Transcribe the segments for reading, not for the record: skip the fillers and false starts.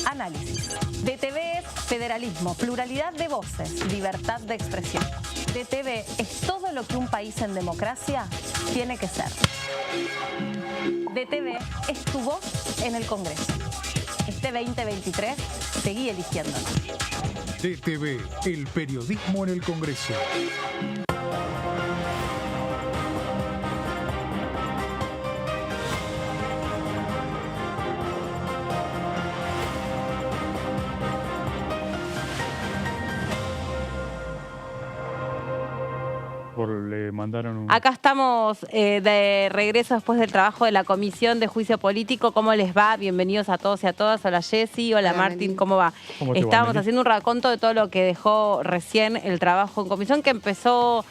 análisis. DTV es federalismo, pluralidad de voces, libertad de expresión. DTV es todo lo que un país en democracia tiene que ser. DTV es tu voz en el Congreso. Este 2023 seguí eligiéndonos. DTV, el periodismo en el Congreso. Le mandaron un... Acá estamos de regreso después del trabajo de la Comisión de Juicio Político. ¿Cómo les va? Bienvenidos a todos y a todas. Hola Jessy, hola Martín, Meli. ¿cómo va? ¿Cómo te va, Estábamos Meli? haciendo un raconto de todo lo que dejó recién el trabajo en comisión, que empezó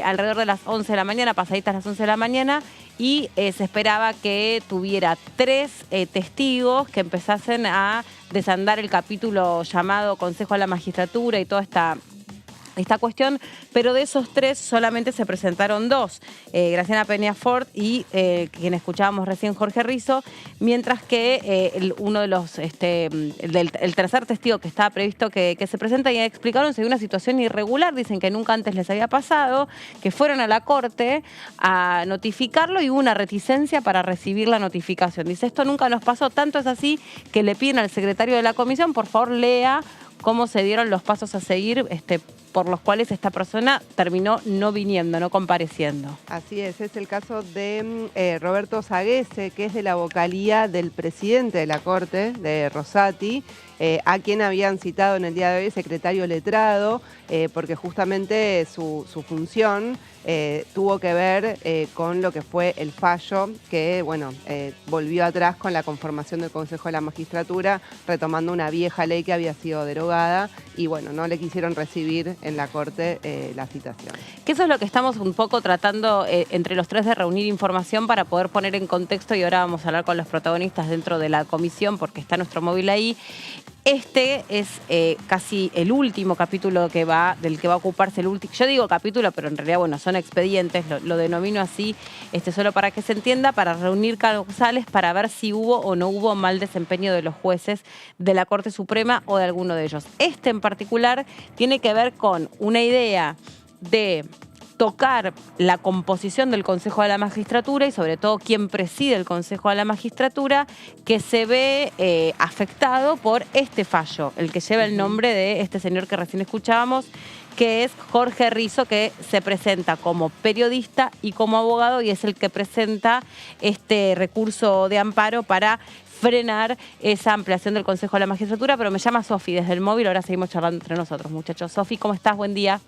alrededor de las 11 de la mañana, pasaditas las 11 de la mañana, y se esperaba que tuviera 3 testigos que empezasen a desandar el capítulo llamado Consejo a la Magistratura y toda esta cuestión, pero de esos 3 solamente se presentaron 2, Graciana Peñafort y quien escuchábamos recién, Jorge Rizo, mientras que uno de los, el tercer testigo que estaba previsto que se presenta, ya explicaron, se dio una situación irregular, dicen que nunca antes les había pasado, que fueron a la corte a notificarlo y hubo una reticencia para recibir la notificación. Dice, esto nunca nos pasó, tanto es así que le piden al secretario de la comisión, por favor lea cómo se dieron los pasos a seguir por los cuales esta persona terminó no viniendo, no compareciendo. Así es el caso de Roberto Zaguese, que es de la vocalía del presidente de la Corte, de Rosati, a quien habían citado en el día de hoy secretario letrado, porque justamente su función tuvo que ver con lo que fue el fallo que, bueno, volvió atrás con la conformación del Consejo de la Magistratura, retomando una vieja ley que había sido derogada y, bueno, no le quisieron recibir en la Corte la citación. Que eso es lo que estamos un poco tratando entre los 3 de reunir información para poder poner en contexto, y ahora vamos a hablar con los protagonistas dentro de la comisión porque está nuestro móvil ahí. Este es casi el último capítulo del que va a ocuparse el último. Yo digo capítulo, pero en realidad, bueno, son expedientes, lo denomino así, solo para que se entienda, para reunir causales, para ver si hubo o no hubo mal desempeño de los jueces de la Corte Suprema o de alguno de ellos. Este en particular tiene que ver con una idea de tocar la composición del Consejo de la Magistratura y sobre todo quién preside el Consejo de la Magistratura, que se ve afectado por este fallo, el que lleva el nombre de este señor que recién escuchábamos, que es Jorge Rizo, que se presenta como periodista y como abogado y es el que presenta este recurso de amparo para frenar esa ampliación del Consejo de la Magistratura. Pero me llama Sofi desde el móvil, ahora seguimos charlando entre nosotros, muchachos. Sofi, ¿cómo estás? Buen día.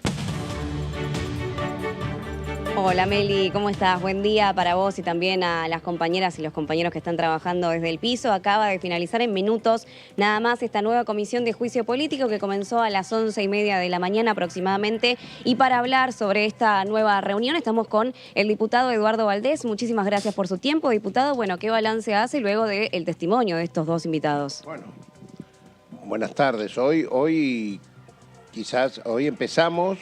Hola Meli, ¿cómo estás? Buen día para vos y también a las compañeras y los compañeros que están trabajando desde el piso. Acaba de finalizar en minutos nada más esta nueva comisión de juicio político que comenzó a las 11:30 de la mañana aproximadamente. Y para hablar sobre esta nueva reunión estamos con el diputado Eduardo Valdés. Muchísimas gracias por su tiempo, diputado. Bueno, ¿qué balance hace luego del testimonio de estos 2 invitados? Bueno, buenas tardes. Hoy empezamos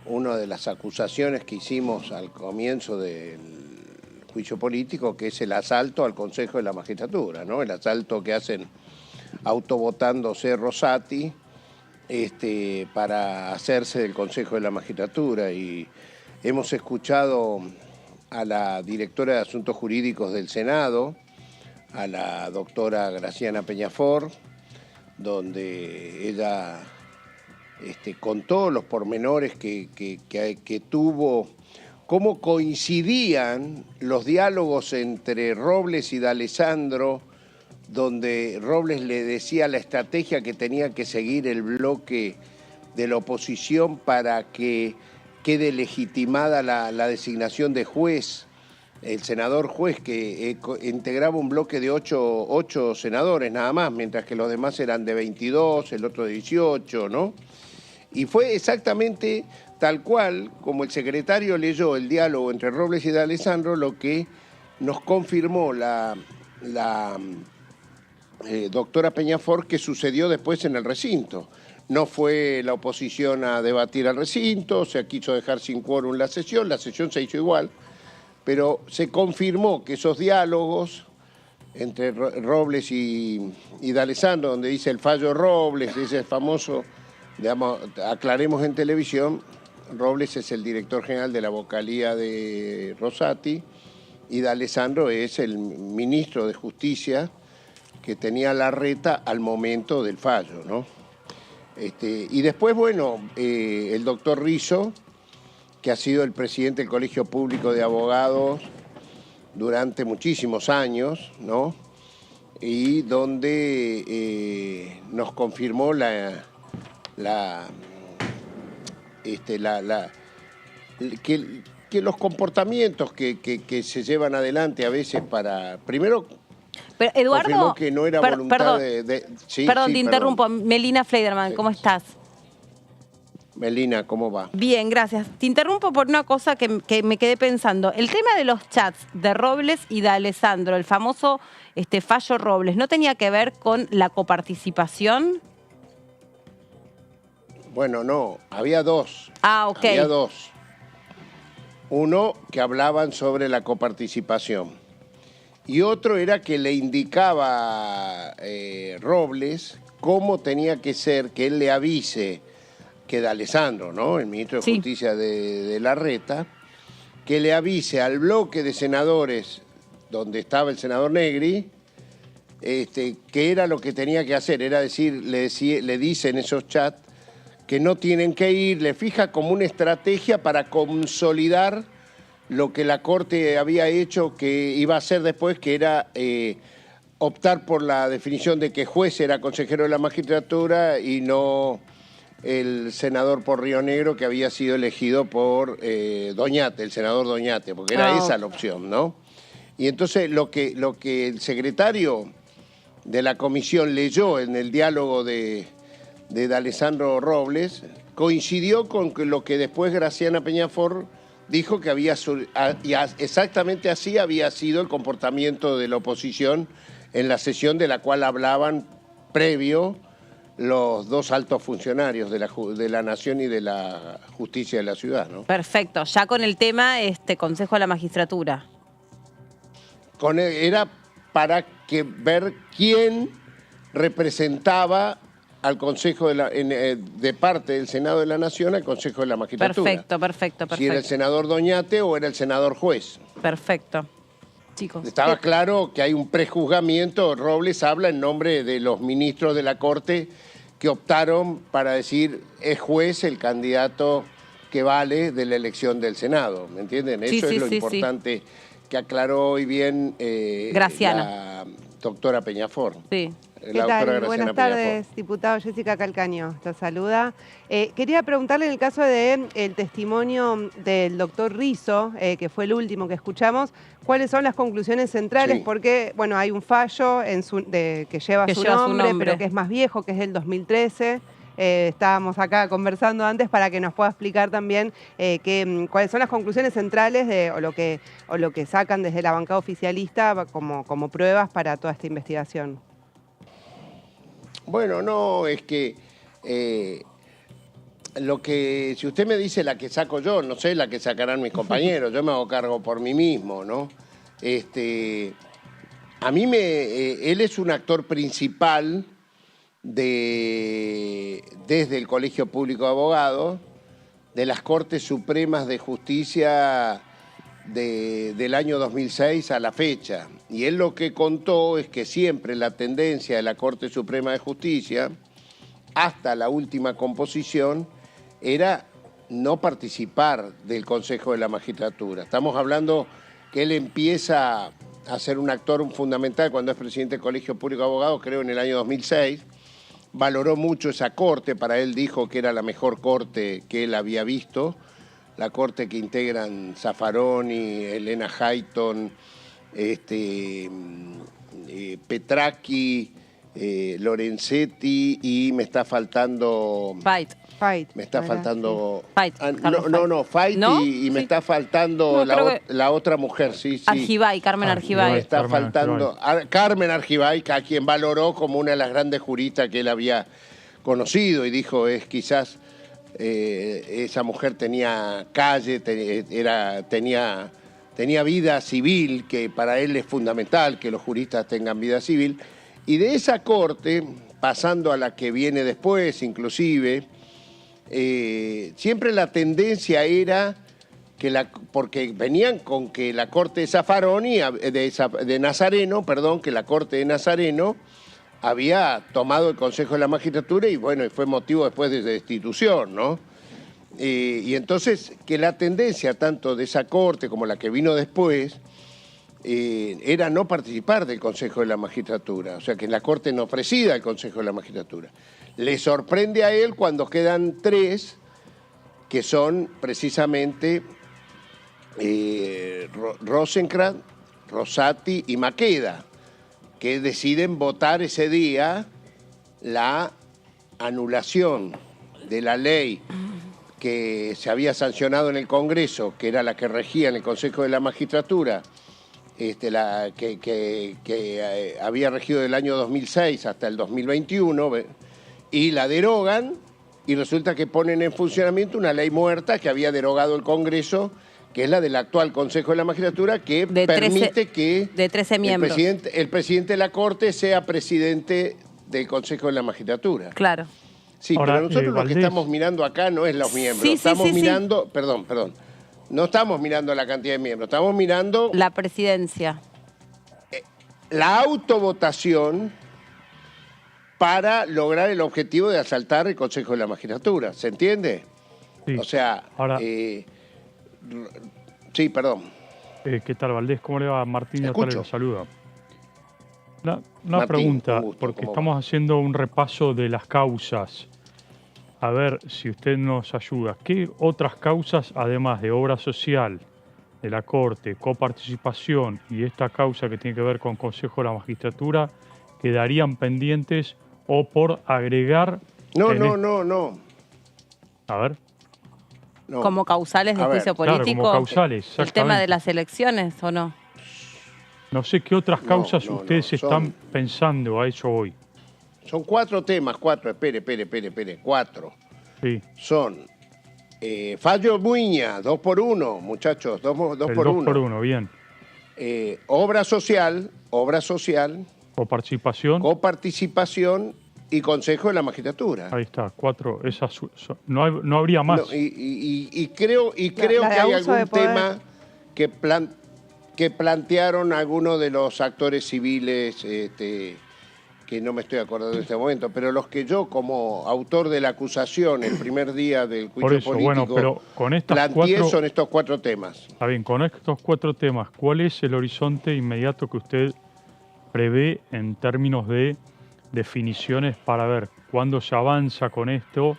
una de las acusaciones que hicimos al comienzo del juicio político, que es el asalto al Consejo de la Magistratura, ¿no? El asalto que hacen autovotándose Rosati para hacerse del Consejo de la Magistratura. Y hemos escuchado a la directora de Asuntos Jurídicos del Senado, a la doctora Graciana Peñafort, donde ella contó los pormenores que tuvo, cómo coincidían los diálogos entre Robles y D'Alessandro, donde Robles le decía la estrategia que tenía que seguir el bloque de la oposición para que quede legitimada la designación de juez, el senador juez, que integraba un bloque de 8 senadores nada más, mientras que los demás eran de 22, el otro de 18, ¿no? Y fue exactamente tal cual como el secretario leyó el diálogo entre Robles y D'Alessandro lo que nos confirmó la doctora Peñafort, que sucedió después en el recinto. No fue la oposición a debatir al recinto, se quiso dejar sin quórum la sesión se hizo igual, pero se confirmó que esos diálogos entre Robles y D'Alessandro, donde dice el fallo Robles, ese famoso, digamos, aclaremos en televisión, Robles es el director general de la vocalía de Rosati y D'Alessandro es el ministro de Justicia que tenía Larreta al momento del fallo, ¿no? Y después, bueno, el doctor Rizzo, que ha sido el presidente del Colegio Público de Abogados durante muchísimos años, ¿no? Y donde nos confirmó que los comportamientos que se llevan adelante a veces para... Primero, pero Eduardo, que no era voluntad sí, perdón, sí, te interrumpo. Melina Fleiderman, Sí. ¿cómo estás? Melina, ¿cómo va? Bien, gracias. Te interrumpo por una cosa que me quedé pensando. El tema de los chats de Robles y de D'Alessandro, el famoso fallo Robles, ¿no tenía que ver con la coparticipación? Bueno, no, había dos. Ah, ok. Había dos. Uno que hablaban sobre la coparticipación y otro era que le indicaba Robles cómo tenía que ser, que él le avise que D'Alessandro, ¿no?, el ministro de Justicia de Larreta, que le avise al bloque de senadores donde estaba el senador Negri, que era lo que tenía que hacer, era decir, le dice en esos chats que no tienen que ir, le fija como una estrategia para consolidar lo que la Corte había hecho que iba a hacer después, que era optar por la definición de que juez era consejero de la magistratura y no el senador por Río Negro que había sido elegido por Doñate, el senador Doñate, porque era esa la opción, ¿no? Y entonces lo que el secretario de la comisión leyó en el diálogo de D'Alessandro Robles coincidió con lo que después Graciana Peñafort dijo que exactamente así había sido el comportamiento de la oposición en la sesión de la cual hablaban previo los dos altos funcionarios de la Nación y de la Justicia de la Ciudad, ¿no? Perfecto. Ya con el tema Consejo de la Magistratura. Era para ver quién representaba al Consejo de parte del Senado de la Nación al Consejo de la Magistratura. Perfecto. Si era el senador Doñate o era el senador juez. Perfecto. Chicos. Estaba claro que hay un prejuzgamiento. Robles habla en nombre de los ministros de la Corte que optaron para decir es juez el candidato que vale de la elección del Senado. ¿Me entienden? Eso es lo importante que aclaró hoy bien Graciana. La doctora Peñafort. Sí. ¿Qué tal? Buenas tardes, diputado. Jessica Calcaño te saluda. Quería preguntarle en el caso del testimonio del doctor Rizzo, que fue el último que escuchamos, ¿cuáles son las conclusiones centrales? Sí. Porque, bueno, hay un fallo que lleva su nombre, pero que es más viejo, que es del 2013. Estábamos acá conversando antes para que nos pueda explicar también cuáles son las conclusiones centrales o lo que sacan desde la bancada oficialista como pruebas para toda esta investigación. Bueno, no, es que si usted me dice la que saco yo, no sé la que sacarán mis compañeros, yo me hago cargo por mí mismo, ¿no? A mí él es un actor principal desde el Colegio Público de Abogados, de las Cortes Supremas de Justicia del año 2006 a la fecha. Y él lo que contó es que siempre la tendencia de la Corte Suprema de Justicia, hasta la última composición, era no participar del Consejo de la Magistratura. Estamos hablando que él empieza a ser un actor fundamental cuando es presidente del Colegio Público de Abogados, creo en el año 2006. Valoró mucho esa corte, para él dijo que era la mejor corte que él había visto, la corte que integran Zaffaroni, Elena Hayton, Petracchi, Lorenzetti y me está faltando... Fight. Me está faltando... Fight. Fight ¿No? y me está faltando la otra mujer, sí. Argibay, Carmen Argibay. Me está faltando Carmen Argibay, a quien valoró como una de las grandes juristas que él había conocido y dijo, quizás esa mujer tenía calle, tenía tenía vida civil, que para él es fundamental que los juristas tengan vida civil, y de esa corte, pasando a la que viene después, inclusive, siempre la tendencia era porque venían con que la corte de Zaffaroni, de Nazareno, perdón, que la corte de Nazareno había tomado el Consejo de la Magistratura y bueno, fue motivo después de destitución, ¿no? Y entonces que la tendencia tanto de esa corte como la que vino después era no participar del Consejo de la Magistratura, o sea que la corte no presida el Consejo de la Magistratura. Le sorprende a él cuando quedan 3 que son precisamente Rosenkrantz, Rosati y Maqueda, que deciden votar ese día la anulación de la ley que se había sancionado en el Congreso, que era la que regía en el Consejo de la Magistratura, que había regido del año 2006 hasta el 2021, y la derogan, y resulta que ponen en funcionamiento una ley muerta que había derogado el Congreso, que es la del actual Consejo de la Magistratura, que permite que de 13 miembros. El presidente de la Corte sea presidente del Consejo de la Magistratura. Claro. Sí, ahora, pero nosotros lo Valdés, que estamos mirando acá no es los miembros, Sí, estamos mirando, perdón, no estamos mirando la cantidad de miembros, estamos mirando La presidencia. la autovotación para lograr el objetivo de asaltar el Consejo de la Magistratura, ¿se entiende? Sí. O sea, Ahora, sí, perdón. ¿qué tal, Valdés? ¿Cómo le va? Martín Escucho. lo saluda. Una Martín, pregunta, un gusto, porque ¿cómo estamos haciendo un repaso de las causas. A ver si usted nos ayuda. ¿Qué otras causas, además de obra social, de la Corte, coparticipación y esta causa que tiene que ver con Consejo de la Magistratura, quedarían pendientes o por agregar? No. A ver. No. Como causales de A ver, juicio claro, político. como causales, El tema exactamente. de las elecciones, ¿o no? No sé qué otras causas ustedes están son- pensando, a eso hoy. Son 4 temas, 4, espere, 4. Sí, Son fallo Muña, 2 por 1, muchachos, 2 el por 2 1. por 1, bien. Obra social, Coparticipación, coparticipación y Consejo de la Magistratura. ahí está, 4, esas no habría más. No, y creo La que de hay abuso de algún poder. tema que plantearon algunos de los actores civiles, que no me estoy acordando en este momento, pero los que yo como autor de la acusación el primer día del juicio Por eso, político bueno, pero con estas planteé 4, son estos 4 temas. está bien, con estos 4 temas, ¿cuál es el horizonte inmediato que usted prevé en términos de definiciones para ver cuándo se avanza con esto,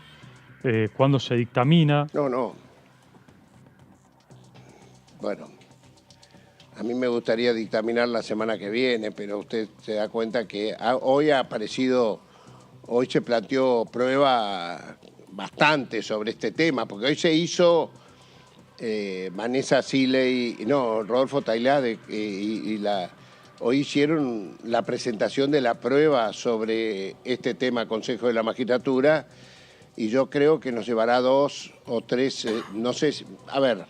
cuándo se dictamina? No. Bueno, a mí me gustaría dictaminar la semana que viene, pero usted se da cuenta que hoy se planteó prueba bastante sobre este tema, porque hoy se hizo Vanessa Siley, Rodolfo Tailade hoy hicieron la presentación de la prueba sobre este tema Consejo de la Magistratura y yo creo que nos llevará 2 o 3, no sé, a ver,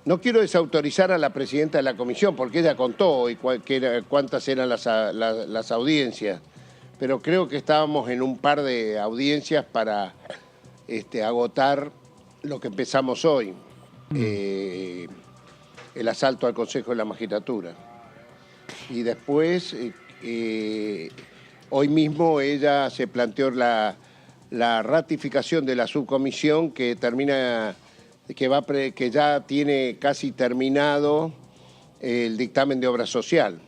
no quiero desautorizar a la presidenta de la comisión porque ella contó hoy cuántas eran las audiencias, pero creo que estábamos en un par de audiencias para agotar lo que empezamos hoy, el asalto al Consejo de la Magistratura. Y después, hoy mismo ella se planteó la ratificación de la subcomisión que termina, que ya tiene casi terminado el dictamen de obra social,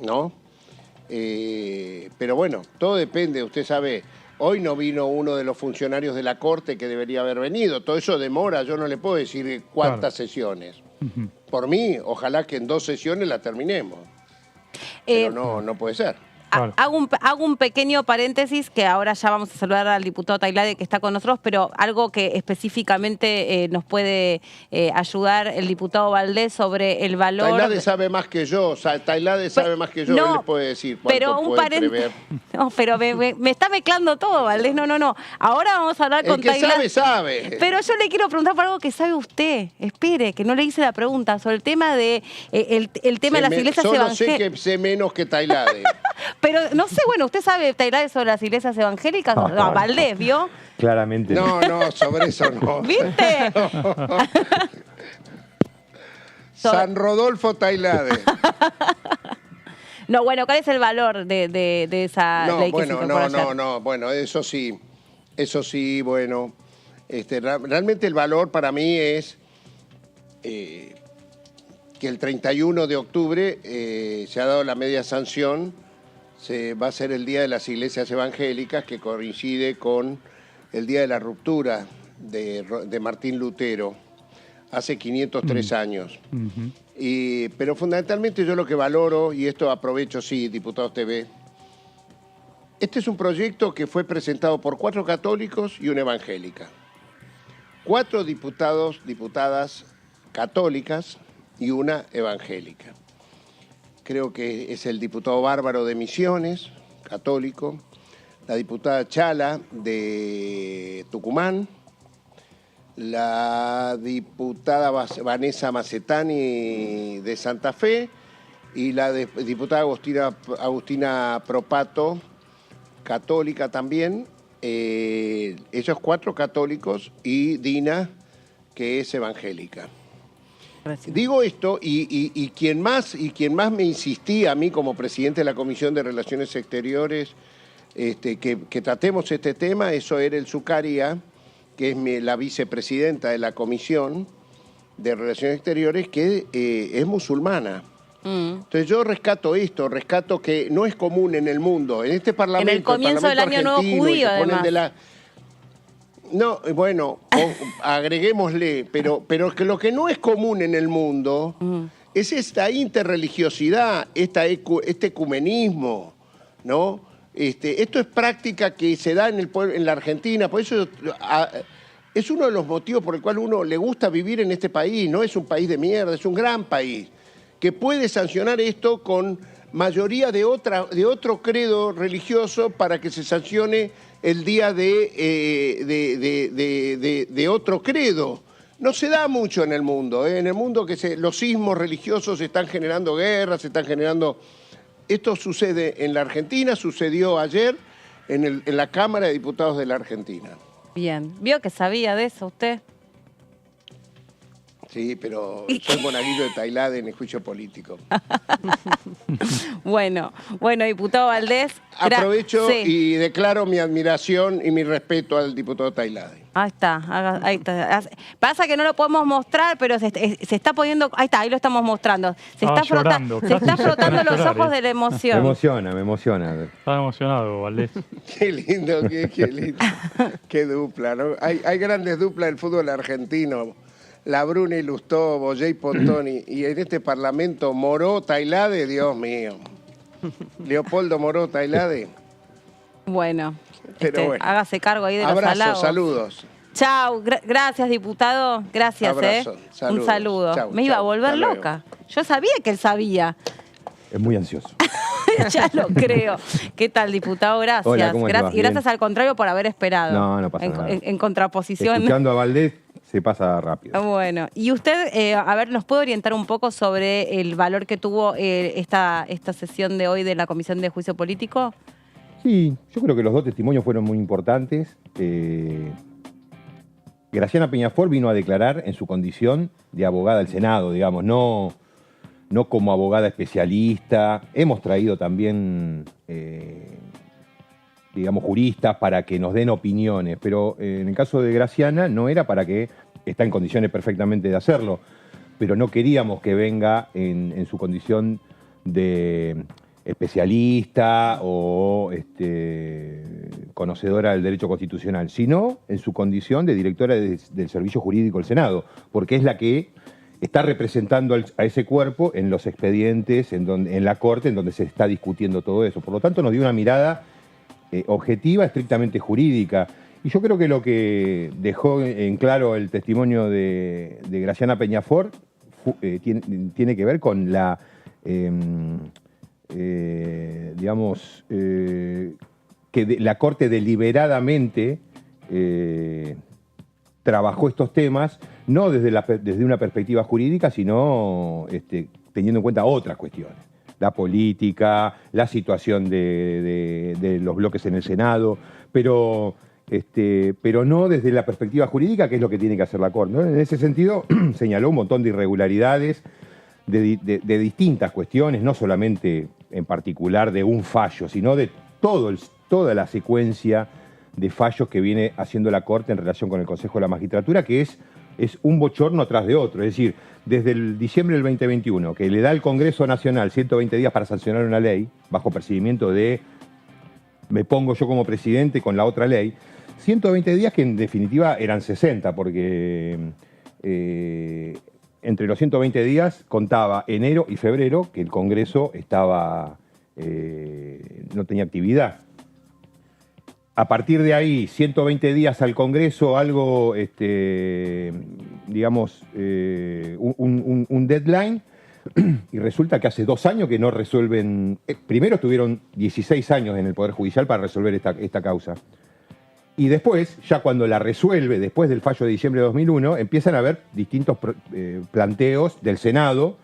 ¿no? Pero bueno, todo depende, usted sabe, hoy no vino uno de los funcionarios de la Corte que debería haber venido, todo eso demora, yo no le puedo decir cuántas sesiones. Por mí, ojalá que en 2 sesiones la terminemos. Pero no puede ser. Claro. Hago un pequeño paréntesis, que ahora ya vamos a saludar al diputado Tailade que está con nosotros, pero algo que específicamente nos puede ayudar el diputado Valdés sobre el valor... Tailade sabe más que yo, Tailade sabe más que yo, no, él le puede decir cuánto pero un puede prever. No, pero me está mezclando todo, Valdés. No. Ahora vamos a hablar con El que Tailade. sabe. Pero yo le quiero preguntar por algo que sabe usted. Espere, que no le hice la pregunta sobre el tema de el tema de las iglesias Solo evangélicas. sé que sé menos que Tailade. Pero no sé, bueno, ¿usted sabe, Tailade, sobre las iglesias evangélicas? No, Valdés, ¿vio? Claramente. No, sobre eso no. ¿Viste? San Rodolfo Tailade. No, bueno, ¿cuál es el valor de esa ley que se incorporó ayer? Bueno, eso sí, bueno. Realmente el valor para mí es que el 31 de octubre se ha dado la media sanción, va a ser el Día de las Iglesias Evangélicas, que coincide con el Día de la Ruptura de Martín Lutero, hace 503 años. Pero fundamentalmente yo lo que valoro, y esto aprovecho, sí, Diputados TV, este es un proyecto que fue presentado por 4 católicos y una evangélica. 4 diputadas católicas y una evangélica. Creo que es el diputado Bárbaro de Misiones, católico, la diputada Chala de Tucumán, la diputada Vanessa Macetani de Santa Fe y la diputada Agustina Propato, católica también. Ellos 4 católicos y Dina, que es evangélica. Gracias. Digo esto y quien más me insistía a mí como presidente de la Comisión de Relaciones Exteriores que tratemos este tema, eso era el Zucaria, que es la vicepresidenta de la Comisión de Relaciones Exteriores, que es musulmana. Entonces yo rescato que no es común en el mundo, en este Parlamento. En el comienzo del Año Nuevo Judío, además. No, bueno, agreguémosle, pero que lo que no es común en el mundo es esta interreligiosidad, este ecumenismo, ¿no? Esto es práctica que se da en la Argentina, por eso es uno de los motivos por el cual uno le gusta vivir en este país. No es un país de mierda, es un gran país, que puede sancionar esto con mayoría de otro credo religioso para que se sancione el día de otro credo. No se da mucho en el mundo. En el mundo los sismos religiosos están generando guerras, están generando... Esto sucede en la Argentina, sucedió ayer en la Cámara de Diputados de la Argentina. Bien. ¿Vio que sabía de eso usted? Sí, pero soy monaguillo de Tailade en el juicio político. Bueno, diputado Valdés. Aprovecho y declaro mi admiración y mi respeto al diputado Tailade. Ahí está. Pasa que no lo podemos mostrar, pero se está poniendo... Ahí lo estamos mostrando. Se está frotando los ojos de la emoción. Me emociona. Está emocionado, Valdés. Qué lindo, qué lindo. Qué dupla, ¿no? Hay grandes duplas del fútbol argentino. La Bruna y Lustó, Boyé Pontoni, y en este Parlamento Moró, Tailade, Dios mío. Leopoldo Moró, Tailade. Bueno, bueno, hágase cargo ahí de los halagos. Saludos. Chau, gracias, diputado. Gracias, Abrazo, saludos. Un saludo. Chau, Me iba a volver loca. Yo sabía que él sabía. Es muy ansioso. Ya lo creo. ¿Qué tal, diputado? Gracias. Hola, ¿cómo le va? Y gracias al contrario por haber esperado. No pasa nada. En contraposición. Escuchando a Valdés se pasa rápido. Bueno, y usted, ¿nos puede orientar un poco sobre el valor que tuvo esta sesión de hoy de la Comisión de Juicio Político? Sí, yo creo que los 2 testimonios fueron muy importantes. Graciana Peñafort vino a declarar en su condición de abogada del Senado, digamos, no como abogada especialista. Hemos traído también, digamos, juristas para que nos den opiniones, pero en el caso de Graciana no era para que está en condiciones perfectamente de hacerlo, pero no queríamos que venga en su condición de especialista o conocedora del derecho constitucional, sino en su condición de directora del Servicio Jurídico del Senado, porque es la que está representando a ese cuerpo en los expedientes, en la Corte, en donde se está discutiendo todo eso. Por lo tanto, nos dio una mirada objetiva, estrictamente jurídica. Y yo creo que lo que dejó en claro el testimonio de Graciana Peñafort tiene que ver con la, que la Corte deliberadamente trabajó estos temas, no desde una perspectiva jurídica, sino teniendo en cuenta otras cuestiones. La política, la situación de los bloques en el Senado, pero no desde la perspectiva jurídica, que es lo que tiene que hacer la Corte, ¿no? En ese sentido, señaló un montón de irregularidades de distintas cuestiones, no solamente en particular de un fallo, sino de toda la secuencia de fallos que viene haciendo la Corte en relación con el Consejo de la Magistratura, que es un bochorno tras de otro. Es decir, desde el diciembre del 2021, que le da al Congreso Nacional 120 días para sancionar una ley, bajo percibimiento de me pongo yo como presidente con la otra ley, 120 días que en definitiva eran 60, porque entre los 120 días contaba enero y febrero, que el Congreso no tenía actividad. A partir de ahí, 120 días al Congreso, algo, un deadline, y resulta que hace 2 años que no resuelven. Primero estuvieron 16 años en el Poder Judicial para resolver esta causa. Y después, ya cuando la resuelve, después del fallo de diciembre de 2001, empiezan a haber distintos planteos del Senado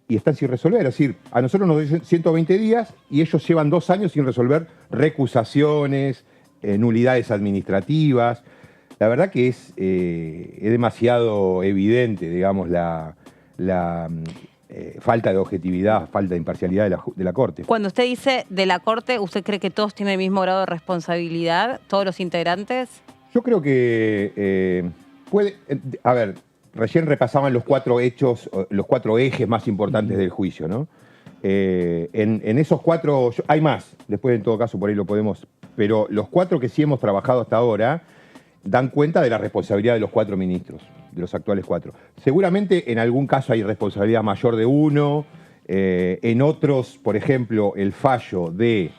y están sin resolver. Es decir, a nosotros nos dicen 120 días y ellos llevan 2 años sin resolver recusaciones, nulidades administrativas. La verdad que es demasiado evidente, digamos, la falta de objetividad, falta de imparcialidad de la Corte. Cuando usted dice de la Corte, ¿usted cree que todos tienen el mismo grado de responsabilidad, todos los integrantes? Yo creo que a ver, recién repasaban los 4 hechos, los 4 ejes más importantes del juicio, ¿no? En esos 4, hay más, después en todo caso por ahí lo podemos, pero los 4 que sí hemos trabajado hasta ahora dan cuenta de la responsabilidad de los 4 ministros, de los actuales 4. Seguramente en algún caso hay responsabilidad mayor de uno, en otros, por ejemplo, el fallo de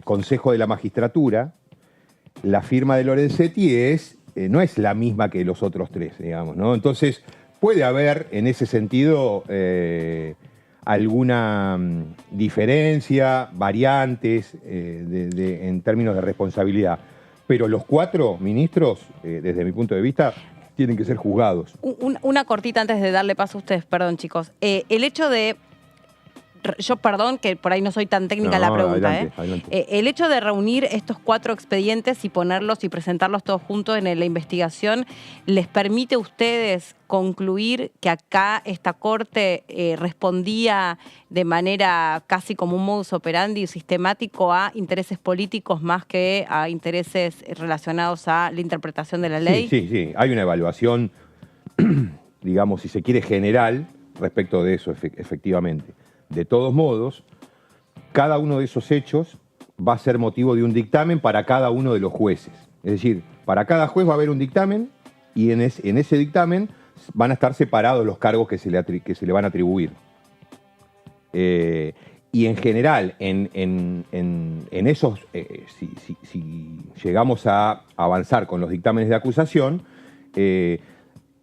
Consejo de la Magistratura, la firma de Lorenzetti no es la misma que los otros 3, digamos, ¿no? Entonces, puede haber en ese sentido alguna diferencia, variantes en términos de responsabilidad. Pero los 4 ministros, desde mi punto de vista, tienen que ser juzgados. Una cortita antes de darle paso a ustedes, perdón chicos. El hecho de... Yo perdón que por ahí no soy tan técnica en la pregunta. Adelante. El hecho de reunir estos 4 expedientes y ponerlos y presentarlos todos juntos en la investigación, ¿les permite a ustedes concluir que acá esta Corte respondía de manera casi como un modus operandi sistemático a intereses políticos más que a intereses relacionados a la interpretación de la ley? Sí. Hay una evaluación, digamos, si se quiere, general respecto de eso, efectivamente. De todos modos, cada uno de esos hechos va a ser motivo de un dictamen para cada uno de los jueces. Es decir, para cada juez va a haber un dictamen y en ese dictamen van a estar separados los cargos que se le van a atribuir. Y en general, en esos, si llegamos a avanzar con los dictámenes de acusación,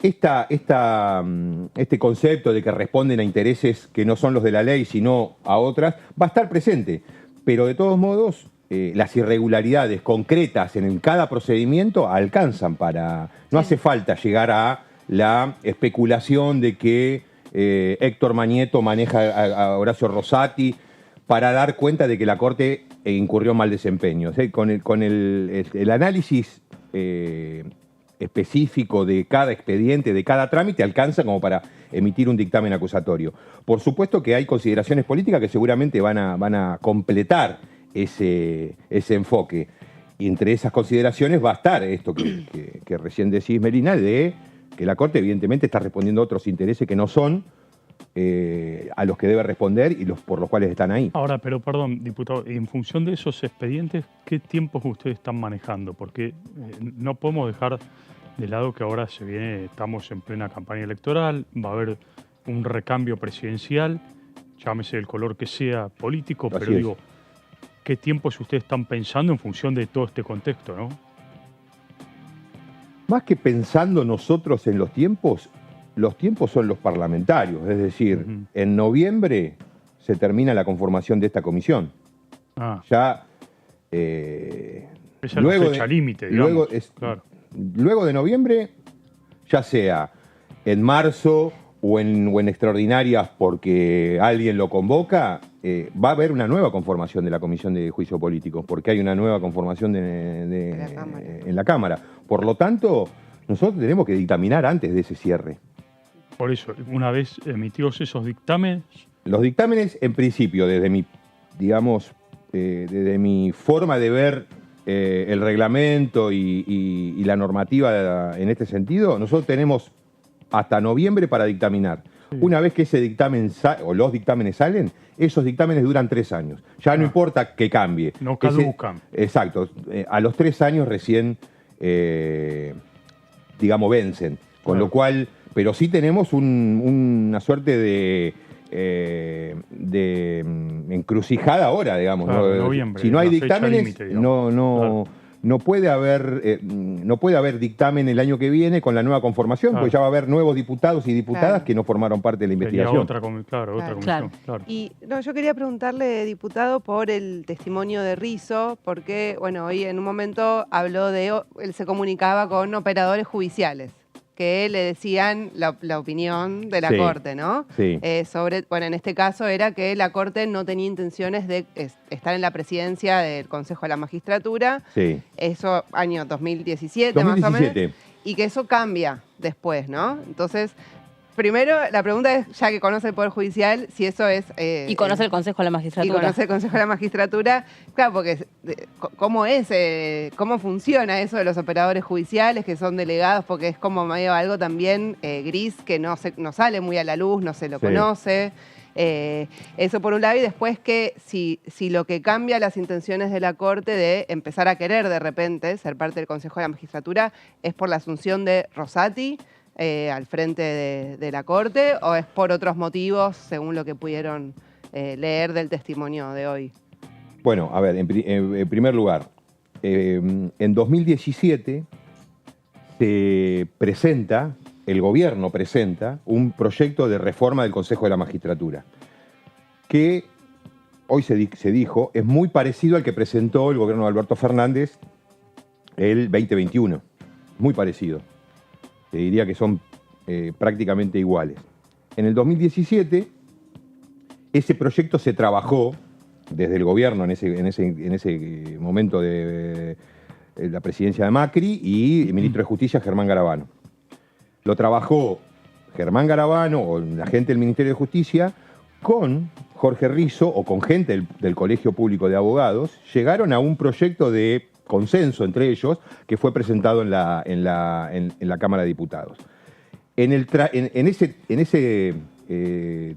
este concepto de que responden a intereses que no son los de la ley, sino a otras, va a estar presente. Pero de todos modos, las irregularidades concretas en cada procedimiento alcanzan para... No hace falta llegar a la especulación de que Héctor Manieto maneja a Horacio Rosati para dar cuenta de que la Corte incurrió en mal desempeño. O sea, con el análisis específico de cada expediente, de cada trámite, alcanza como para emitir un dictamen acusatorio. Por supuesto que hay consideraciones políticas que seguramente van a completar ese enfoque. Y entre esas consideraciones va a estar esto que recién decís, Melina, de que la Corte evidentemente está respondiendo a otros intereses que no son a los que debe responder y por los cuales están ahí. Ahora, pero perdón, diputado, en función de esos expedientes, ¿qué tiempos ustedes están manejando? Porque no podemos dejar de lado que ahora estamos en plena campaña electoral, va a haber un recambio presidencial, llámese el color que sea político, Así pero es. digo, ¿qué tiempos ustedes están pensando en función de todo este contexto, no? Más que pensando nosotros en los tiempos son los parlamentarios. Es decir, en noviembre se termina la conformación de esta comisión. Ya esa es la fecha límite, digamos. Luego de noviembre, ya sea en marzo o en extraordinarias porque alguien lo convoca, va a haber una nueva conformación de la Comisión de Juicio Político, porque hay una nueva conformación en la Cámara. Por lo tanto, nosotros tenemos que dictaminar antes de ese cierre. Por eso, una vez emitidos esos dictámenes... Los dictámenes, en principio, desde mi, desde mi forma de ver el reglamento y la normativa en este sentido, nosotros tenemos hasta noviembre para dictaminar. Sí. Una vez que ese dictamen o los dictámenes salen, esos dictámenes duran 3 años. Ya no importa que cambie. No caducan. Exacto. A los 3 años recién, vencen. Con lo cual, pero sí tenemos una suerte de encrucijada ahora, digamos. Claro, ¿no? Noviembre, si no hay dictámenes, límite, no puede haber dictamen el año que viene con la nueva conformación, porque ya va a haber nuevos diputados y diputadas que no formaron parte de la investigación. Otra comisión. Claro. Y yo quería preguntarle, diputado, por el testimonio de Risso, porque hoy en un momento habló él se comunicaba con operadores judiciales, que le decían la opinión de la Corte, ¿no? Sí. En este caso era que la Corte no tenía intenciones de estar en la presidencia del Consejo de la Magistratura. Sí. Eso año 2017 más o menos. Y que eso cambia después, ¿no? Entonces, primero la pregunta es, ya que conoce el Poder Judicial, si eso es... y conoce el Consejo de la Magistratura. Y conoce el Consejo de la Magistratura. Claro, porque ¿cómo funciona eso de los operadores judiciales que son delegados? Porque es como medio algo también gris que no sale muy a la luz, no se lo conoce. Eso por un lado, y después que si lo que cambia las intenciones de la Corte de empezar a querer de repente ser parte del Consejo de la Magistratura es por la asunción de Rosati al frente de la Corte, o es por otros motivos según lo que pudieron leer del testimonio de hoy. Bueno, a ver, en primer lugar, en 2017 el gobierno presenta un proyecto de reforma del Consejo de la Magistratura, que hoy se dijo es muy parecido al que presentó el gobierno de Alberto Fernández el 2021. Muy parecido. Te diría que son prácticamente iguales. En el 2017, ese proyecto se trabajó desde el gobierno en ese momento de la presidencia de Macri y el ministro de Justicia, Germán Garabano. Lo trabajó Germán Garabano o la gente del Ministerio de Justicia con Jorge Risso o con gente del Colegio Público de Abogados. Llegaron a un proyecto de consenso entre ellos que fue presentado en la Cámara de Diputados. En ese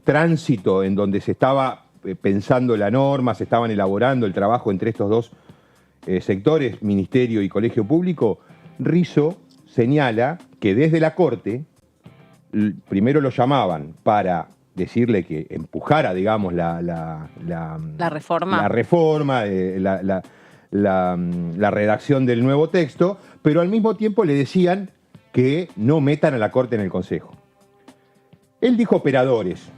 tránsito en donde se estaba pensando la norma, se estaban elaborando el trabajo entre estos dos sectores, Ministerio y Colegio Público, Risso señala que desde la Corte primero lo llamaban para decirle que empujara, digamos, la reforma, la redacción del nuevo texto, pero al mismo tiempo le decían que no metan a la Corte en el Consejo. Él dijo operadores.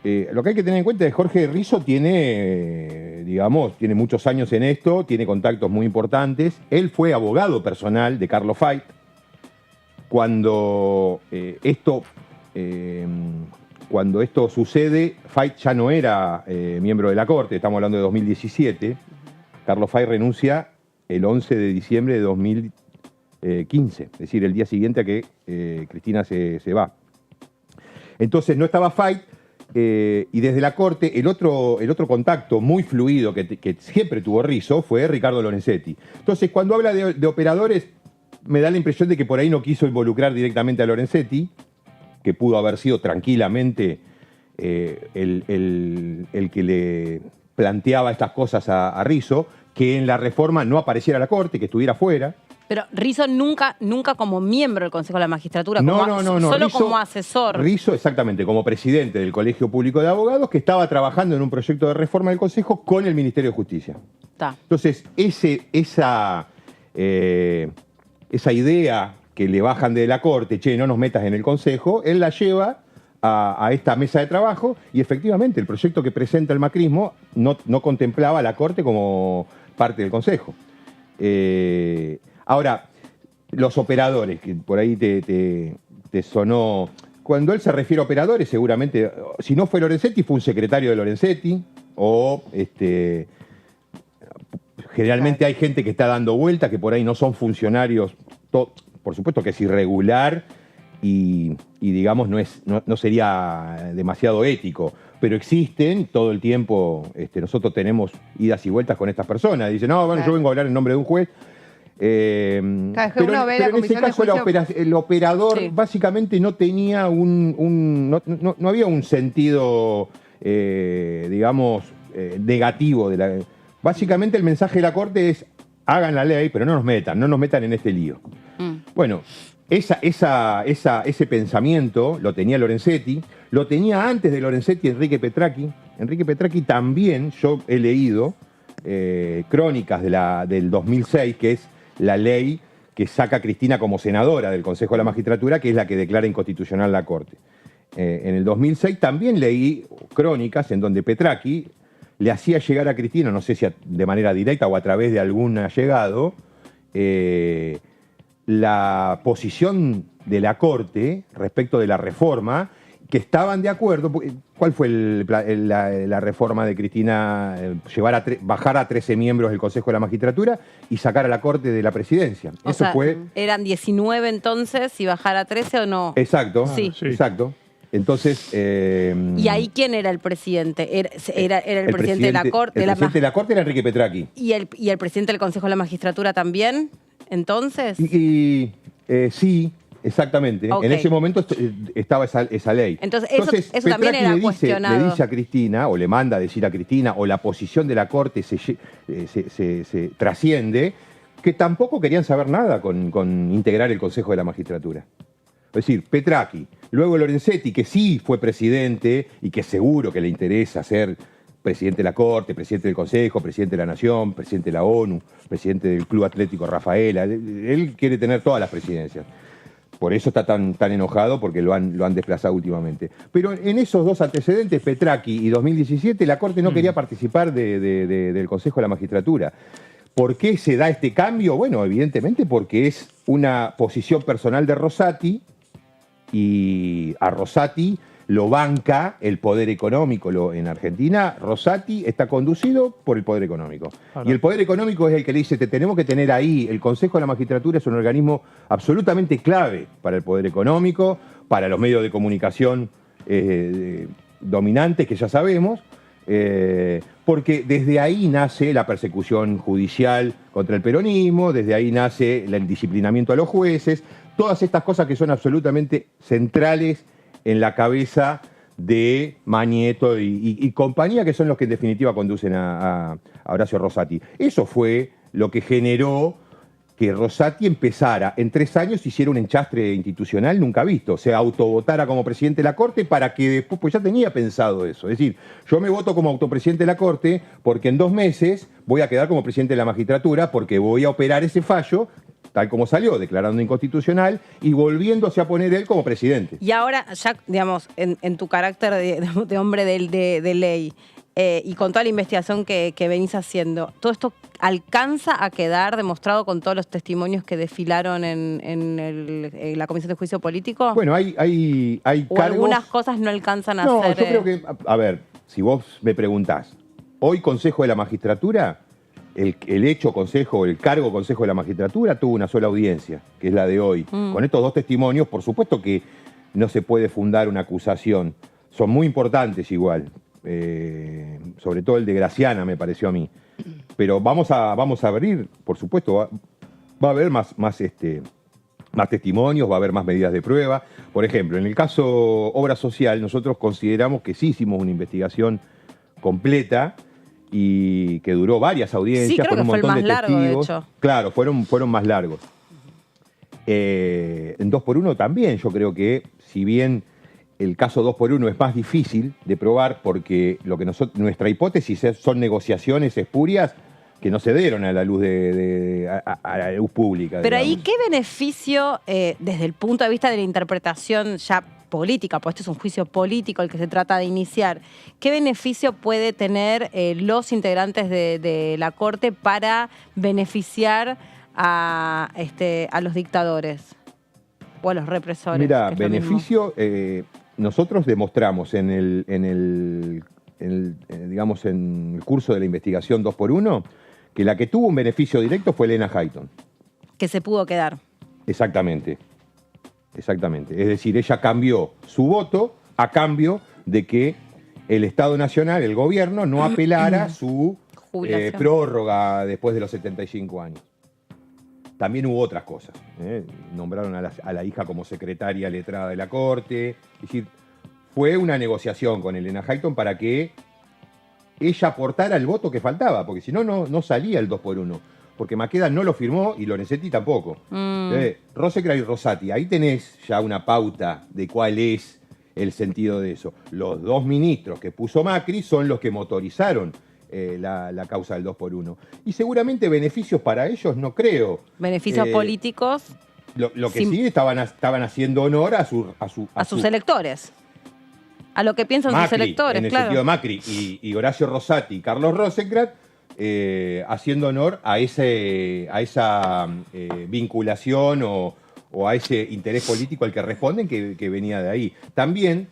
Lo que hay que tener en cuenta es que Jorge Risso tiene muchos años en esto, tiene contactos muy importantes. Él fue abogado personal de Carlos Fait. Cuando esto sucede, Fait ya no era miembro de la Corte, estamos hablando de 2017. Carlos Fait renuncia el 11 de diciembre de 2015, es decir, el día siguiente a que Cristina se va. Entonces no estaba Fait, y desde la Corte el otro contacto muy fluido que siempre tuvo Risso fue Ricardo Lorenzetti. Entonces cuando habla de operadores, me da la impresión de que por ahí no quiso involucrar directamente a Lorenzetti, que pudo haber sido tranquilamente el que le planteaba estas cosas a Risso, que en la reforma no apareciera la Corte, que estuviera fuera. Pero Rizzo nunca como miembro del Consejo de la Magistratura, No, solo Rizzo, como asesor. Rizzo, exactamente, como presidente del Colegio Público de Abogados, que estaba trabajando en un proyecto de reforma del Consejo con el Ministerio de Justicia. Está. Entonces, esa idea que le bajan de la Corte, che, no nos metas en el Consejo, él la lleva a esta mesa de trabajo y efectivamente el proyecto que presenta el macrismo no contemplaba a la Corte como parte del Consejo. Ahora, los operadores, que por ahí te sonó... Cuando él se refiere a operadores, seguramente, si no fue Lorenzetti, fue un secretario de Lorenzetti, o generalmente hay gente que está dando vuelta, que por ahí no son funcionarios, por supuesto que es irregular y digamos, no sería demasiado ético, pero existen todo el tiempo, nosotros tenemos idas y vueltas con estas personas, dicen, no, bueno, yo vengo a hablar en nombre de un juez. Pero en ese caso el operador básicamente no tenía no había un sentido, digamos, negativo. Básicamente el mensaje de la Corte es, hagan la ley, pero no nos metan en este lío. Bueno, ese pensamiento lo tenía Lorenzetti, lo tenía antes de Lorenzetti Enrique Petracchi. Enrique Petracchi también, yo he leído crónicas del 2006, que es la ley que saca a Cristina como senadora del Consejo de la Magistratura, que es la que declara inconstitucional la Corte. En el 2006 también leí crónicas en donde Petracchi le hacía llegar a Cristina, no sé si de manera directa o a través de algún allegado, la posición de la Corte respecto de la reforma, que estaban de acuerdo. ¿Cuál fue la reforma de Cristina? Bajar a 13 miembros del Consejo de la Magistratura y sacar a la Corte de la presidencia. O sea, ¿eran 19 entonces y bajar a 13 o no? Exacto, sí. Exacto. Entonces... ¿Y ahí quién era el presidente? ¿Era el presidente de la Corte? El presidente de la Corte era Enrique Petracchi. ¿Y el presidente del Consejo de la Magistratura también? ¿Entonces? Sí, exactamente. Okay. En ese momento estaba esa ley. Entonces eso también era cuestionado. Le dice a Cristina, o le manda a decir a Cristina, o la posición de la Corte se trasciende, que tampoco querían saber nada con integrar el Consejo de la Magistratura. Es decir, Petracchi, luego Lorenzetti, que sí fue presidente y que seguro que le interesa ser presidente de la Corte, presidente del Consejo, presidente de la Nación, presidente de la ONU, presidente del Club Atlético Rafaela. Él quiere tener todas las presidencias. Por eso está tan enojado, porque lo han desplazado últimamente. Pero en esos dos antecedentes, Petracchi y 2017, la Corte no quería participar del Consejo de la Magistratura. ¿Por qué se da este cambio? Bueno, evidentemente porque es una posición personal de Rosati, y a Rosati lo banca el poder económico. En Argentina, Rosati está conducido por el poder económico. Claro. Y el poder económico es el que le dice, te tenemos que tener ahí. El Consejo de la Magistratura es un organismo absolutamente clave para el poder económico, para los medios de comunicación dominantes, que ya sabemos, porque desde ahí nace la persecución judicial contra el peronismo, desde ahí nace el disciplinamiento a los jueces, todas estas cosas que son absolutamente centrales en la cabeza de Mañeto y compañía, que son los que en definitiva conducen a Horacio Rosati. Eso fue lo que generó que Rosati empezara, en 3 años hiciera un enchastre institucional nunca visto, se autovotara como presidente de la Corte para que después, pues ya tenía pensado eso, es decir, yo me voto como autopresidente de la Corte porque en 2 meses voy a quedar como presidente de la Magistratura porque voy a operar ese fallo tal como salió, declarando inconstitucional y volviéndose a poner él como presidente. Y ahora, ya, digamos, en tu carácter de hombre de ley y con toda la investigación que venís haciendo, ¿todo esto alcanza a quedar demostrado con todos los testimonios que desfilaron en la Comisión de Juicio Político? Bueno, hay ¿O cargos... algunas cosas no alcanzan a ser...? No, yo creo que, a ver, si vos me preguntás, hoy Consejo de la Magistratura... El hecho Consejo, el cargo Consejo de la Magistratura tuvo una sola audiencia, que es la de hoy. Con estos 2 testimonios, por supuesto que no se puede fundar una acusación. Son muy importantes igual, sobre todo el de Graciana me pareció a mí. Pero vamos a abrir, por supuesto, va a haber más testimonios, va a haber más medidas de prueba. Por ejemplo, en el caso Obra Social, nosotros consideramos que sí hicimos una investigación completa, y que duró varias audiencias, sí, creo con un montón de testigos. Largo, de hecho. Claro, fueron más largos. En 2x1 también, yo creo que si bien el caso 2x1 es más difícil de probar porque lo que nuestra hipótesis son negociaciones espurias que no se dieron a la luz a la luz pública. Pero digamos. ahí, ¿qué beneficio, desde el punto de vista de la interpretación ya política, pues este es un juicio político el que se trata de iniciar, qué beneficio puede tener los integrantes de la Corte para beneficiar a los dictadores o a los represores? Mira, que es lo mismo? beneficio, nosotros demostramos en el curso de la investigación 2x1 que la que tuvo un beneficio directo fue Elena Hayton. Que se pudo quedar. Exactamente. Exactamente. Es decir, ella cambió su voto a cambio de que el Estado Nacional, el gobierno, no apelara su prórroga después de los 75 años. También hubo otras cosas. Nombraron a la hija como secretaria letrada de la Corte. Es decir, fue una negociación con Elena Hayton para que ella aportara el voto que faltaba, porque si no, no salía el 2x1. Porque Maqueda no lo firmó y Lorenzetti tampoco. Rosecra y Rosati, ahí tenés ya una pauta de cuál es el sentido de eso. Los dos ministros que puso Macri son los que motorizaron la causa del 2x1. Y seguramente beneficios para ellos no creo. Beneficios políticos. Lo que sí estaban haciendo honor a sus electores. A lo que piensan Macri, sus electores, en el claro. sentido de Macri y Horacio Rosati y Carlos Rosecrat, haciendo honor a esa vinculación o a ese interés político al que responden que venía de ahí. También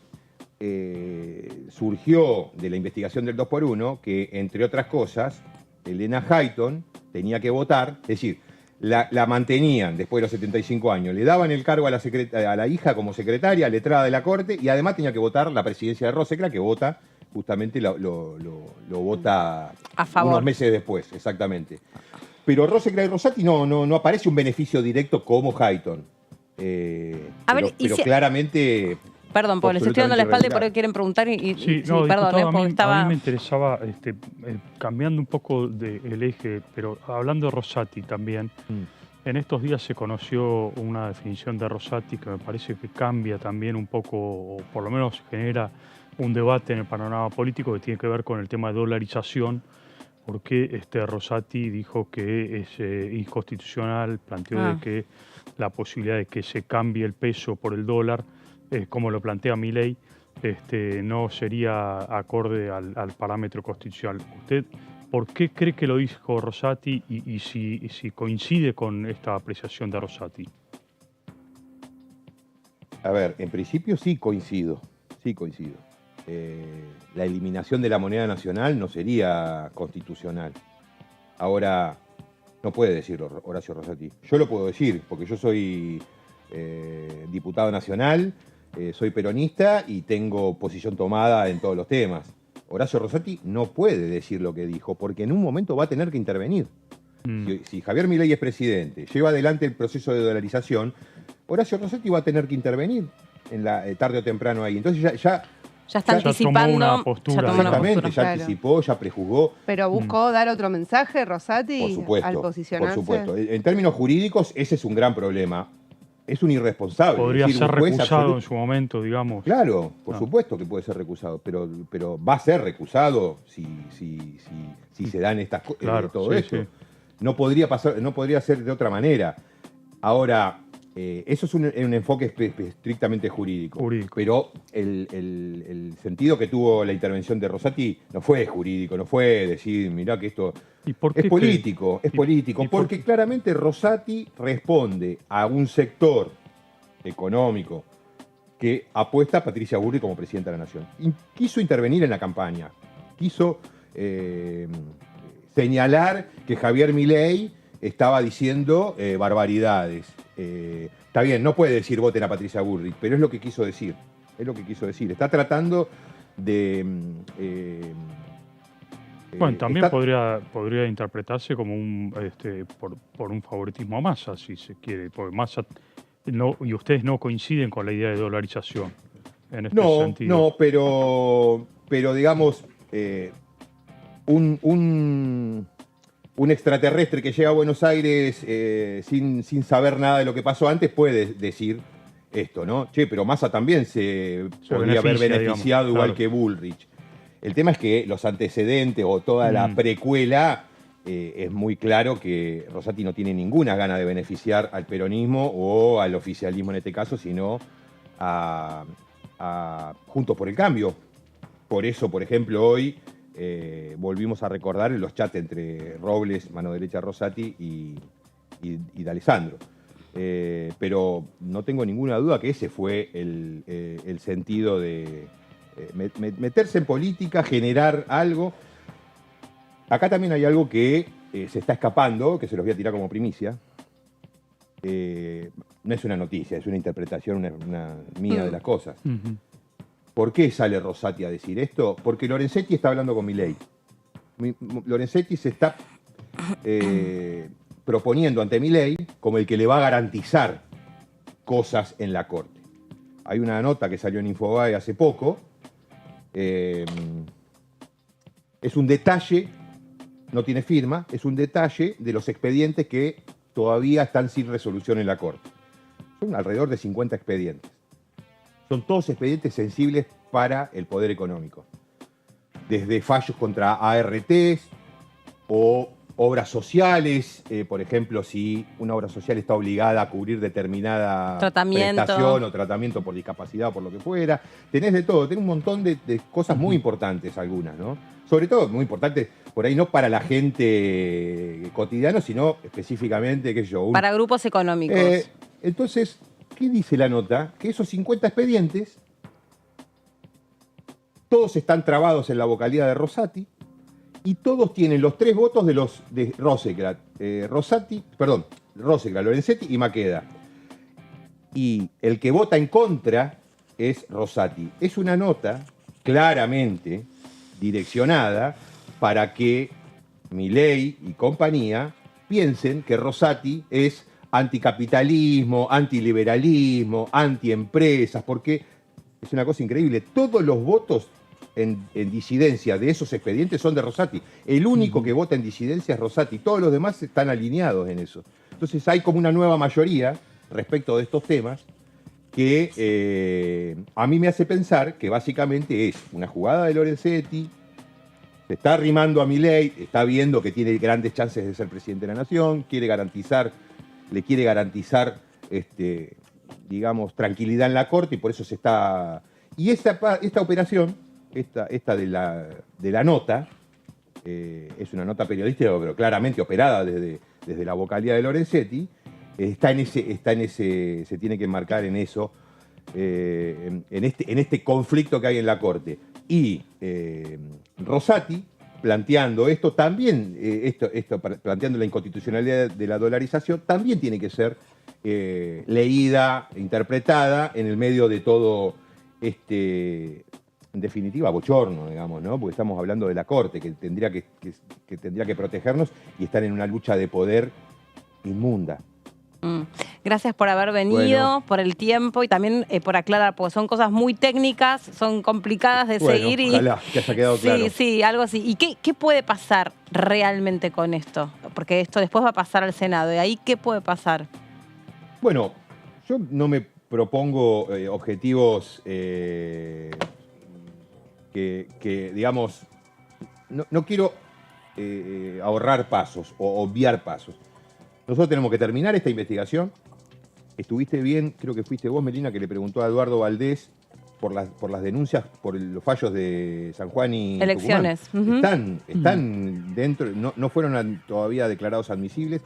surgió de la investigación del 2x1 que, entre otras cosas, Elena Hayton tenía que votar, es decir, la mantenían después de los 75 años, le daban el cargo a la hija como secretaria, letrada de la Corte, y además tenía que votar la presidencia de Rosecra, que vota, justamente lo vota a favor. Unos meses después, exactamente. Pero Rosecra y Rosati no aparece un beneficio directo como Hayton. Pero claramente... Perdón, porque les estoy dando la espalda y por ahí quieren preguntar Sí, perdón, porque estaba... A mí me interesaba, cambiando un poco el eje, pero hablando de Rosati también, en estos días se conoció una definición de Rosati que me parece que cambia también un poco, o por lo menos genera un debate en el panorama político que tiene que ver con el tema de dolarización, porque Rosati dijo que es inconstitucional, planteó de que la posibilidad de que se cambie el peso por el dólar, como lo plantea Milei, no sería acorde al parámetro constitucional. ¿Usted por qué cree que lo dijo Rosati y si coincide con esta apreciación de Rosati? A ver, en principio sí coincido. La eliminación de la moneda nacional no sería constitucional. Ahora, no puede decirlo Horacio Rosati. Yo lo puedo decir, porque yo soy diputado nacional, soy peronista y tengo posición tomada en todos los temas. Horacio Rosati no puede decir lo que dijo, porque en un momento va a tener que intervenir. Si Javier Milei es presidente, lleva adelante el proceso de dolarización, Horacio Rosati va a tener que intervenir tarde o temprano ahí. Entonces ya está anticipando. Tomó una postura. Exactamente, ya claro. anticipó, ya prejuzgó. Pero buscó dar otro mensaje, Rosati, Por supuesto, al posicionarse. por supuesto. En términos jurídicos, ese es un gran problema. Es un irresponsable. Podría es decir, ser un juez recusado en su momento, digamos. Claro, por supuesto que puede ser recusado, pero va a ser recusado si se dan estas cosas, todo esto. Sí. No podría ser de otra manera. Ahora, eso es un enfoque estrictamente jurídico. Pero el sentido que tuvo la intervención de Rosati no fue jurídico, no fue decir, mirá que esto es político, porque claramente Rosati responde a un sector económico que apuesta a Patricia Bullrich como presidenta de la Nación. Quiso intervenir en la campaña, quiso señalar que Javier Milei estaba diciendo barbaridades. Está bien, no puede decir voten a Patricia Bullrich, pero es lo que quiso decir. Está tratando de... bueno, también podría interpretarse como por un favoritismo a Massa, si se quiere, porque Massa y ustedes no coinciden con la idea de dolarización en este sentido. No, pero digamos, un un extraterrestre que llega a Buenos Aires sin saber nada de lo que pasó antes puede decir esto, ¿no? Che, pero Massa también se podría haber beneficiado, digamos, igual claro, que Bullrich. El tema es que los antecedentes o toda la precuela es muy claro que Rosati no tiene ninguna gana de beneficiar al peronismo o al oficialismo en este caso, sino a Juntos por el Cambio. Por eso, por ejemplo, hoy volvimos a recordar los chats entre Robles, mano derecha Rosati, y D'Alessandro. Pero no tengo ninguna duda que ese fue el sentido de meterse en política, generar algo. Acá también hay algo que se está escapando, que se los voy a tirar como primicia. No es una noticia, es una interpretación una mía de las cosas. ¿Por qué sale Rosati a decir esto? Porque Lorenzetti está hablando con Milei. Lorenzetti se está proponiendo ante Milei como el que le va a garantizar cosas en la Corte. Hay una nota que salió en Infobae hace poco. Es un detalle, no tiene firma, es un detalle de los expedientes que todavía están sin resolución en la Corte. Son alrededor de 50 expedientes. Son todos expedientes sensibles para el poder económico. Desde fallos contra ARTs o obras sociales, por ejemplo, si una obra social está obligada a cubrir determinada prestación o tratamiento por discapacidad o por lo que fuera. Tenés de todo, tenés un montón de cosas muy importantes algunas, ¿no? Sobre todo muy importantes, por ahí no para la gente cotidiana, sino específicamente, qué sé yo. Para grupos económicos. Entonces, ¿qué dice la nota? Que esos 50 expedientes, todos están trabados en la vocalía de Rosati y todos tienen los 3 votos de Rosecrat, Rosecrat, Lorenzetti y Maqueda. Y el que vota en contra es Rosati. Es una nota claramente direccionada para que Milei y compañía piensen que Rosati es anticapitalismo, antiliberalismo, antiempresas, porque es una cosa increíble. Todos los votos en disidencia de esos expedientes son de Rosati. El único que vota en disidencia es Rosati. Todos los demás están alineados en eso. Entonces hay como una nueva mayoría respecto de estos temas que a mí me hace pensar que básicamente es una jugada de Lorenzetti, se está arrimando a Milei, está viendo que tiene grandes chances de ser presidente de la nación, le quiere garantizar, digamos, tranquilidad en la Corte y por eso se está... Y esta operación, esta de la nota, es una nota periodística, pero claramente operada desde la vocalía de Lorenzetti, se tiene que enmarcar en eso, en este conflicto que hay en la Corte. Y Rosati, planteando esto también, planteando la inconstitucionalidad de la dolarización, también tiene que ser leída, interpretada en el medio de todo en definitiva, bochorno, digamos, ¿no? Porque estamos hablando de la Corte, que tendría que protegernos y están en una lucha de poder inmunda. Gracias por haber venido, por el tiempo y también por aclarar, porque son cosas muy técnicas, son complicadas de seguir. Ojalá que haya quedado claro. Sí, algo así. ¿Y qué puede pasar realmente con esto? Porque esto después va a pasar al Senado. ¿Y ahí qué puede pasar? Bueno, yo no me propongo objetivos que digamos, no quiero ahorrar pasos o obviar pasos. Nosotros tenemos que terminar esta investigación. Estuviste bien, creo que fuiste vos, Melina, que le preguntó a Eduardo Valdés por las denuncias, por los fallos de San Juan y elecciones. Tucumán. Están dentro, no fueron todavía declarados admisibles.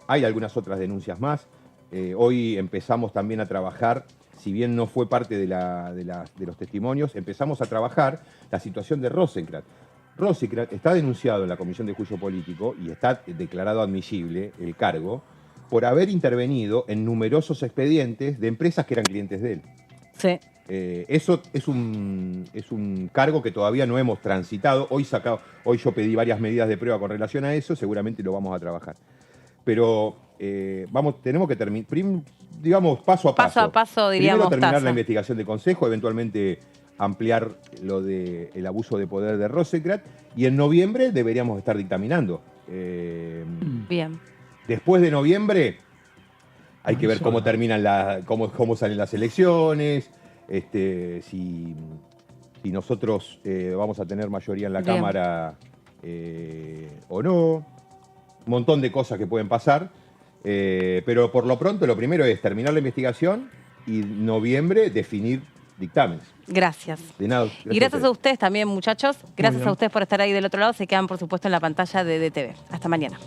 Hay algunas otras denuncias más. Hoy empezamos también a trabajar, si bien no fue parte de los testimonios, empezamos a trabajar la situación de Rosecrat. Rosecrat está denunciado en la Comisión de Juicio Político y está declarado admisible el cargo por haber intervenido en numerosos expedientes de empresas que eran clientes de él. Sí. Eso es un cargo que todavía no hemos transitado. Hoy yo pedí varias medidas de prueba con relación a eso, seguramente lo vamos a trabajar. Pero tenemos que terminar, digamos, paso a paso. Paso a paso, diríamos. Primero terminar la investigación de Consejo, eventualmente ampliar lo del abuso de poder de Rosecrat, y en noviembre deberíamos estar dictaminando. Bien. Después de noviembre hay que ver cómo terminan cómo salen las elecciones, si nosotros vamos a tener mayoría en la Bien. Cámara o no. Un montón de cosas que pueden pasar. Pero por lo pronto lo primero es terminar la investigación y en noviembre definir dictámenes. Gracias. De nada, Y gracias a ustedes también, muchachos. Gracias a ustedes por estar ahí del otro lado. Se quedan, por supuesto, en la pantalla de DTV. Hasta mañana.